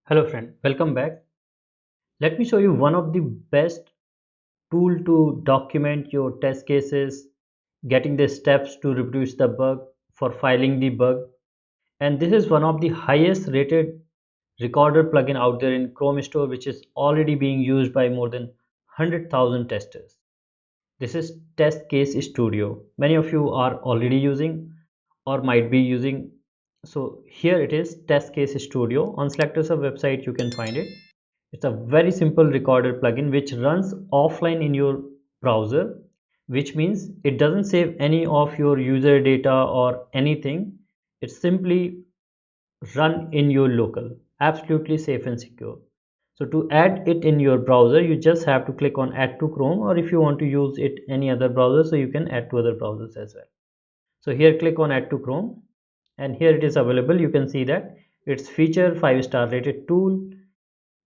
Hello friend, welcome back. Let me show you one of the best tool to document your test cases, getting the steps to reproduce the bug, for filing the bug. And this is one of the highest rated recorder plugin out there in Chrome Store, which is already being used by more than 100,000 testers. This is TestCase Studio. Many of you are already using or might be using. So here it is, TestCase Studio. On SelectorsHub website you can find it. It's a very simple recorder plugin which runs offline in your browser, which means it doesn't save any of your user data or anything. It's simply run in your local, absolutely safe and secure. So to add it in your browser, you just have to click on add to Chrome, or if you want to use it any other browser, so you can add to other browsers as well. So here click on add to Chrome, and here it is available. You can see that it's feature 5-star rated tool,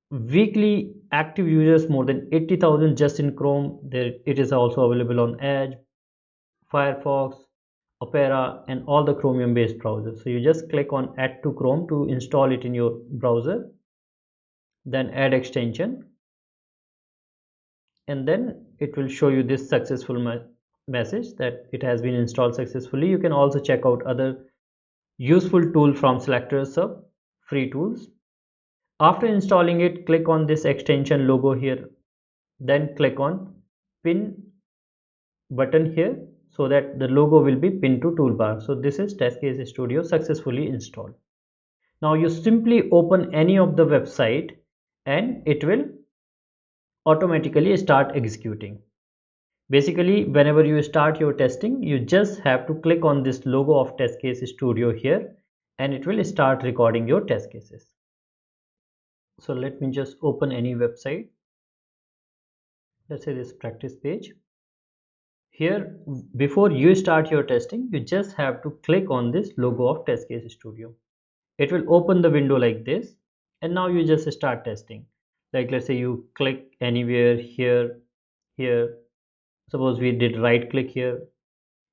weekly active users more than 80,000 just in Chrome. There it is also available on Edge, Firefox, Opera, and all the Chromium based browsers. So you just click on add to Chrome to install it in your browser, then add extension, and then it will show you this successful message that it has been installed successfully. You can also check out other useful tool from SelectorsHub, free tools. After installing it, click on this extension logo here, then click on pin button here so that the logo will be pinned to toolbar. So this is TestCase Studio successfully installed. Now you simply open any of the website and it will automatically start executing. Basically, whenever you start your testing, you just have to click on this logo of TestCase Studio here and it will start recording your test cases. So let me just open any website. Let's say this practice page. Here, before you start your testing, you just have to click on this logo of TestCase Studio. It will open the window like this, and now you just start testing. Like let's say you click anywhere here, here. Suppose we did right click here.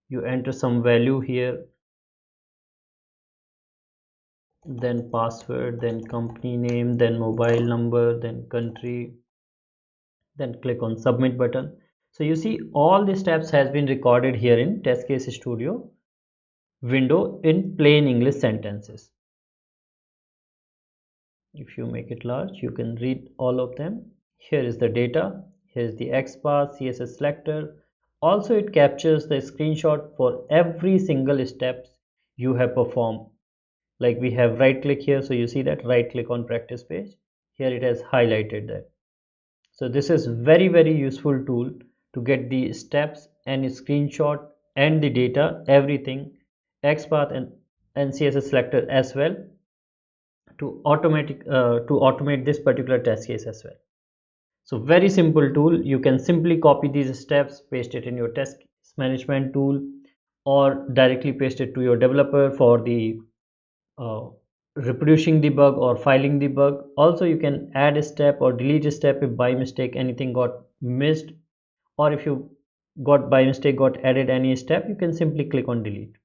You enter some value here, then password, then company name, then mobile number, then country, then click on submit button. So you see all the steps has been recorded here in TestCase Studio window in plain English sentences. If you make it large, you can read all of them. Here is the data, here is the XPath, CSS selector. Also it captures the screenshot for every single steps you have performed. Like we have right click here, so you see that right click on practice page. Here it has highlighted that. So this is very useful tool to get the steps and screenshot and the data, everything, XPath and CSS selector as well, to automate this particular test case as well. So very simple tool. You can simply copy these steps, paste it in your test management tool, or directly paste it to your developer for the uh, reproducing the bug or filing the bug. Also you can add a step or delete a step if by mistake anything got missed, or if you got by mistake got added any step, you can simply click on delete.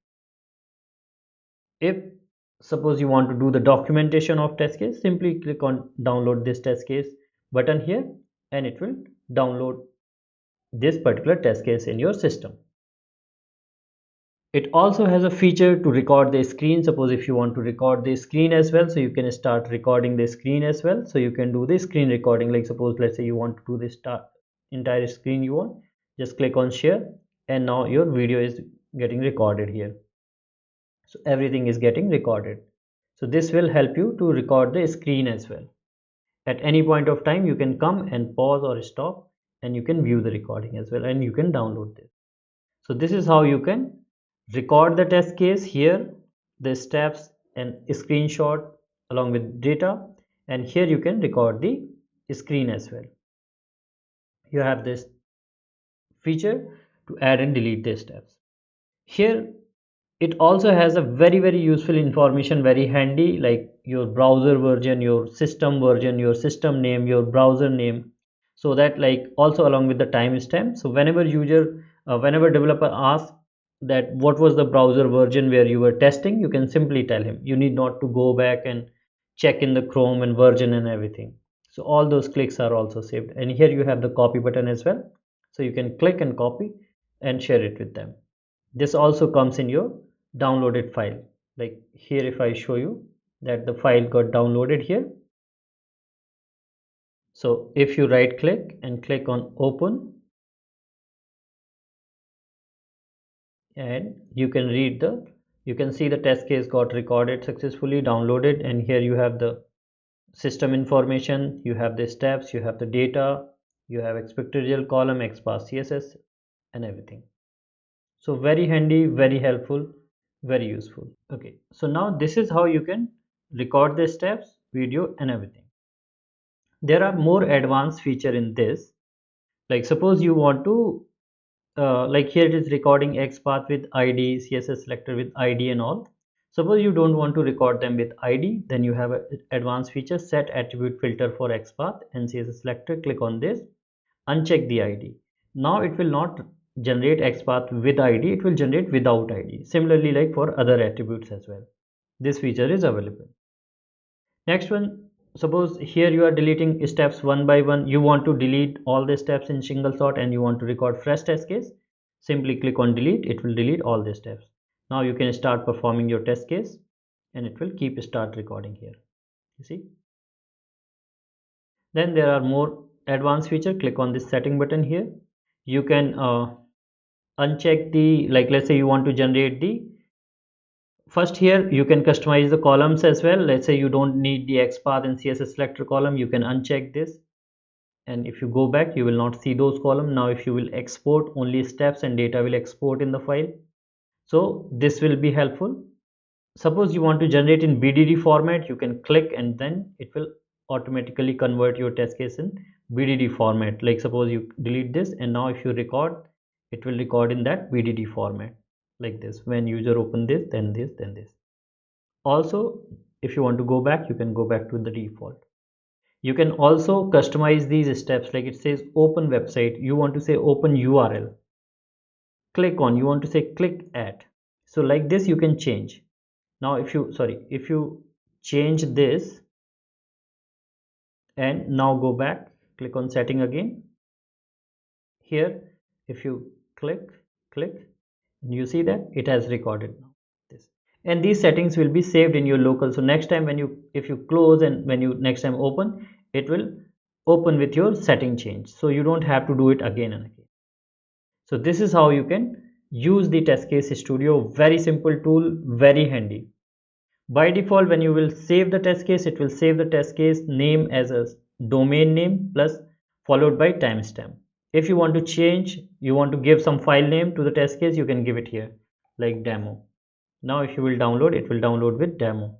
If suppose you want to do the documentation of test case, simply click on download this test case button here and it will download this particular test case in your system. It also has a feature to record the screen. Suppose if you want to record the screen as well, so you can start recording the screen as well. So you can do the screen recording. Like suppose let's say you want to do this entire screen, you want, just click on share and now your video is getting recorded here. So everything is getting recorded. So this will help you to record the screen as well. At any point of time you can come and pause or stop and you can view the recording as well, and you can download this. So this is how you can record the test case here, the steps and screenshot along with data, and here you can record the screen as well. You have this feature to add and delete the steps. Here it also has a very useful information, very handy, like your browser version, your system name, your browser name, so that like also along with the timestamp. So whenever developer asks that what was the browser version where you were testing, you can simply tell him. You need not to go back and check in the Chrome and version and everything. So all those clicks are also saved, and here you have the copy button as well, so you can click and copy and share it with them. This also comes in your downloaded file. Like here, if I show you that the file got downloaded here, so if you right click and click on open, and you can read the, you can see the test case got recorded successfully, downloaded, and here you have the system information, you have the steps, you have the data, you have expected result column, XPath CSS, and everything. So very handy, very helpful, very useful. Okay, so now this is how you can record the steps, video, and everything. There are more advanced feature in this. Like suppose you want to like here it is recording XPath with ID, CSS selector with ID and all. Suppose you don't want to record them with ID, then you have an advanced feature, set attribute filter for XPath and CSS selector. Click on this, uncheck the ID. Now it will not generate XPath with ID, it will generate without ID. Similarly, like for other attributes as well, this feature is available. Next one, suppose here you are deleting steps one by one. You want to delete all the steps in single shot and you want to record fresh test case. Simply click on delete, it will delete all the steps. Now you can start performing your test case and it will keep start recording here. You see? Then there are more advanced feature. Click on this setting button here. You can uncheck the, like let's say you want to generate the, first here you can customize the columns as well. Let's say you don't need the XPath and CSS selector column, you can uncheck this, and if you go back you will not see those columns. Now if you will export, only steps and data will export in the file, so this will be helpful. Suppose you want to generate in BDD format, you can click and then it will automatically convert your test case in BDD format. Like suppose you delete this and now if you record, it will record in that BDD format like this. When user open this, then this, then this. Also, if you want to go back, you can go back to the default. You can also customize these steps, like it says open website, you want to say open URL. Click on, you want to say click at. So like this you can change. Now if you change this and now go back, click on setting again. Here if you click, you see that it has recorded now this, and these settings will be saved in your local. So next time when you, if you close and when you next time open, it will open with your setting change, so you don't have to do it again and again. So this is how you can use the TestCase Studio. Very simple tool, very handy. By default, when you will save the test case, it will save the test case name as a domain name plus followed by timestamp. If you want to change, you want to give some file name to the test case, you can give it here like demo. Now if you will download, it will download with demo.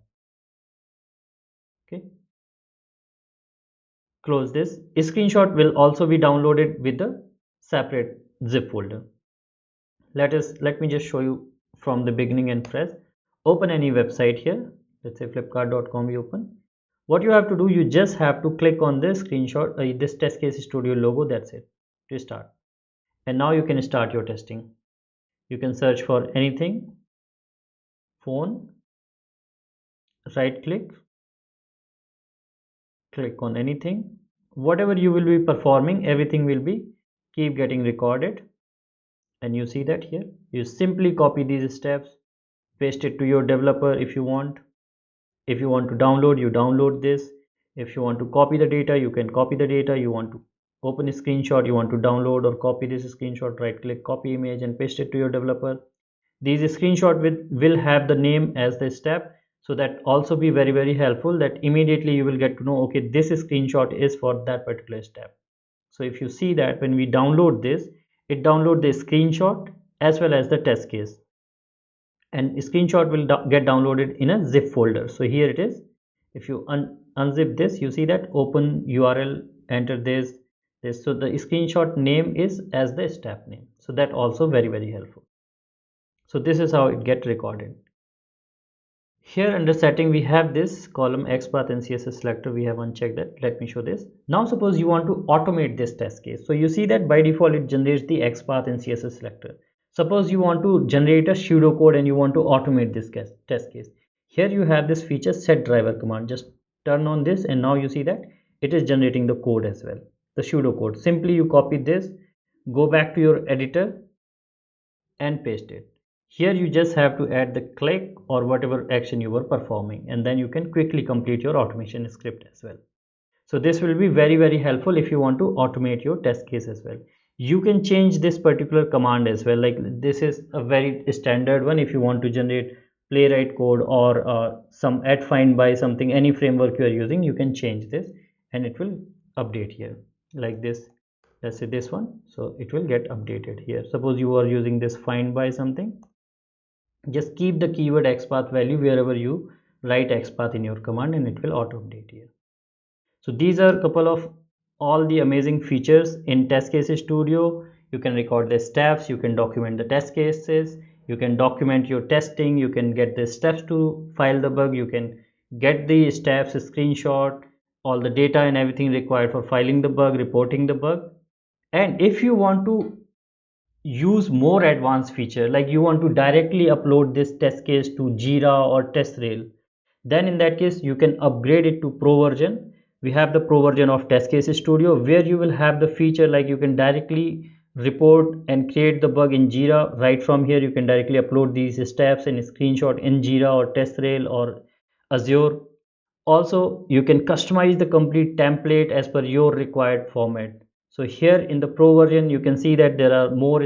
Okay, close this. A screenshot will also be downloaded with the separate zip folder. Let me just show you from the beginning and press open any website here. Let's say flipkart.com we open. What you have to do, you just have to click on this screenshot, this test case studio logo, that's it, to start. And now you can start your testing. You can search for anything, phone, right click, click on anything, whatever you will be performing, everything will be keep getting recorded. And you see that here, you simply copy these steps, paste it to your developer if you want. If you want to download, you download this. If you want to copy the data, you can copy the data. You want to open a screenshot, you want to download or copy this screenshot, right click, copy image and paste it to your developer. These screenshot will have the name as the step, so that also be very, very helpful, that immediately you will get to know, okay, this screenshot is for that particular step. So if you see that when we download this, it download the screenshot as well as the test case, and screenshot will get downloaded in a zip folder. So here it is. If you unzip this, you see that open URL, enter this, so the screenshot name is as the step name, so that also very, very helpful. So this is how it get recorded. Here under setting we have this column XPath and CSS selector, we have unchecked that. Let me show this. Now suppose you want to automate this test case. So you see that by default it generates the XPath and CSS selector. Suppose you want to generate a pseudocode and you want to automate this test case. Here you have this feature set driver command. Just turn on this and now you see that it is generating the code as well, the pseudocode. Simply you copy this, go back to your editor and paste it. Here you just have to add the click or whatever action you were performing, and then you can quickly complete your automation script as well. So this will be very helpful if you want to automate your test case as well. You can change this particular command as well, like this is a very standard one. If you want to generate playwright code or some add find by something, any framework you are using, you can change this and it will update here like this. Let's say this one, so it will get updated here. Suppose you are using this find by something, just keep the keyword xpath value wherever you write xpath in your command and it will auto update here. So these are a couple of all the amazing features in TestCase Studio. You can record the steps, you can document the test cases, you can document your testing, you can get the steps to file the bug, you can get the steps, screenshot, all the data and everything required for filing the bug, reporting the bug. And if you want to use more advanced feature, like you want to directly upload this test case to Jira or TestRail, then in that case you can upgrade it to Pro version. We have the Pro version of TestCase Studio where you will have the feature like you can directly report and create the bug in Jira. Right from here you can directly upload these steps and screenshot in Jira or TestRail or Azure. Also you can customize the complete template as per your required format. So here in the Pro version you can see that there are more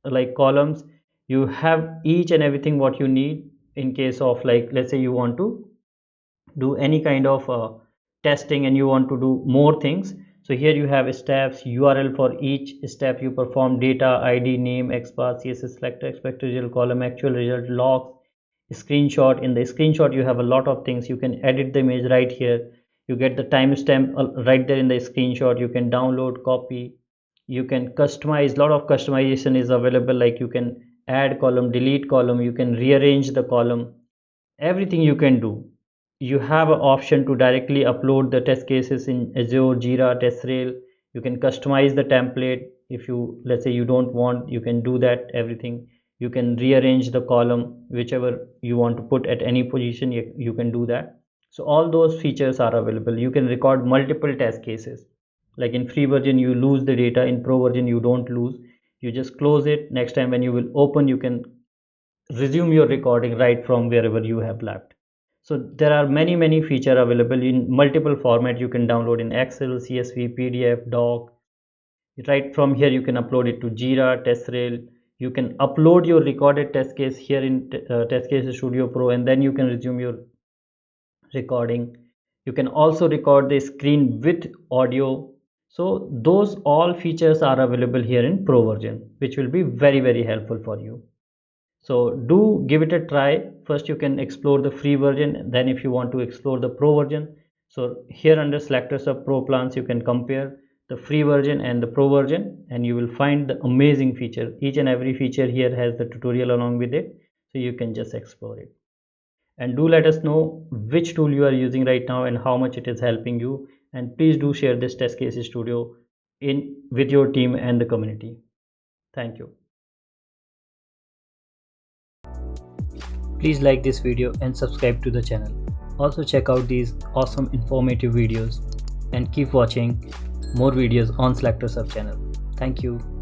like columns. You have each and everything what you need in case of, like, let's say you want to do any kind of testing and you want to do more things. So here you have steps, URL for each step you perform, data, ID, name, XPath, CSS selector, expected result, column, actual result, logs, screenshot. In the screenshot you have a lot of things. You can edit the image right here, you get the timestamp right there in the screenshot. You can download, copy, you can customize. A lot of customization is available, like you can add column, delete column, you can rearrange the column, everything you can do. You have an option to directly upload the test cases in Azure, Jira, TestRail. You can customize the template. If you, let's say you don't want, you can do that, everything. You can rearrange the column, whichever you want to put at any position, you can do that. So all those features are available. You can record multiple test cases. Like in free version you lose the data, in Pro version you don't lose. You just close it. Next time when you will open, you can resume your recording right from wherever you have left. So there are many features available in multiple format. You can download in Excel, CSV, PDF, Doc. Right from here you can upload it to Jira, TestRail. You can upload your recorded test case here in TestCase Studio Pro, and then you can resume your recording. You can also record the screen with audio. So those all features are available here in Pro version, which will be very helpful for you. So do give it a try. First you can explore the free version, then if you want to explore the Pro version, so here under SelectorsHub Pro plans you can compare the free version and the Pro version, and you will find the amazing feature. Each and every feature here has the tutorial along with it, so you can just explore it. And do let us know which tool you are using right now and how much it is helping you, and please do share this TestCase Studio with your team and the community. Thank you. Please like this video and subscribe to the channel. Also check out these awesome informative videos and keep watching more videos on SelectorsHub channel. Thank you.